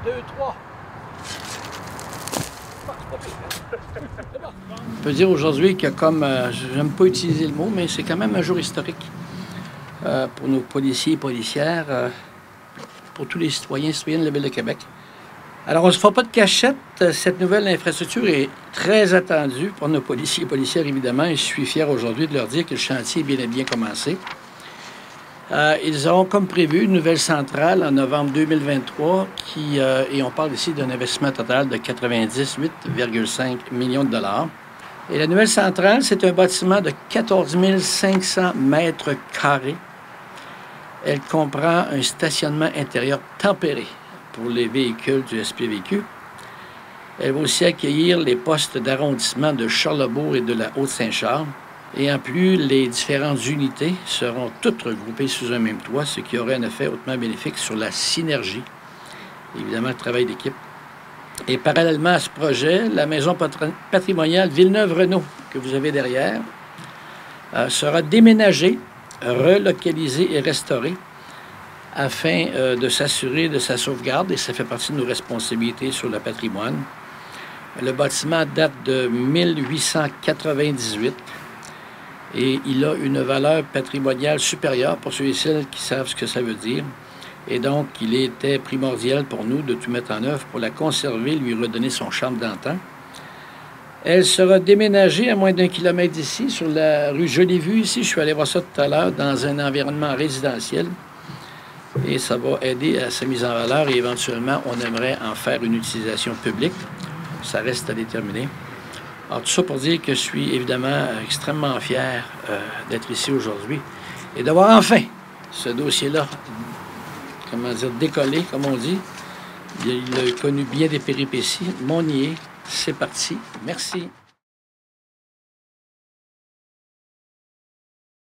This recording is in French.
2, 3. On peut dire aujourd'hui que comme, j'aime pas utiliser le mot, mais c'est quand même un jour historique pour nos policiers et policières, pour tous les citoyens et citoyennes de la Ville de Québec. Alors, on ne se fera pas de cachette. Cette nouvelle infrastructure est très attendue pour nos policiers et policières, évidemment, et je suis fier aujourd'hui de leur dire que le chantier est bien et bien commencé. Ils auront comme prévu une nouvelle centrale en novembre 2023 et on parle ici d'un investissement total de 98,5 millions de dollars. Et la nouvelle centrale, c'est un bâtiment de 14 500 mètres carrés. Elle comprend un stationnement intérieur tempéré pour les véhicules du SPVQ. Elle va aussi accueillir les postes d'arrondissement de Charlesbourg et de la Haute-Saint-Charles. Et en plus, les différentes unités seront toutes regroupées sous un même toit, ce qui aurait un effet hautement bénéfique sur la synergie, évidemment le travail d'équipe. Et parallèlement à ce projet, la maison patrimoniale Villeneuve-Renault, que vous avez derrière, sera déménagée, relocalisée et restaurée afin de s'assurer de sa sauvegarde, et ça fait partie de nos responsabilités sur le patrimoine. Le bâtiment date de 1898 et il a une valeur patrimoniale supérieure pour ceux et celles qui savent ce que ça veut dire. Et donc, il était primordial pour nous de tout mettre en œuvre pour la conserver, lui redonner son charme d'antan. Elle sera déménagée à moins d'1 kilomètre d'ici, sur la rue Jolie-Vue. Ici, je suis allé voir ça tout à l'heure, dans un environnement résidentiel. Et ça va aider à sa mise en valeur et éventuellement, on aimerait en faire une utilisation publique. Ça reste à déterminer. Alors, tout ça pour dire que je suis évidemment extrêmement fier d'être ici aujourd'hui et d'avoir enfin ce dossier-là, comment dire, décollé, comme on dit. Il a connu bien des péripéties, mais on y est. C'est parti. Merci.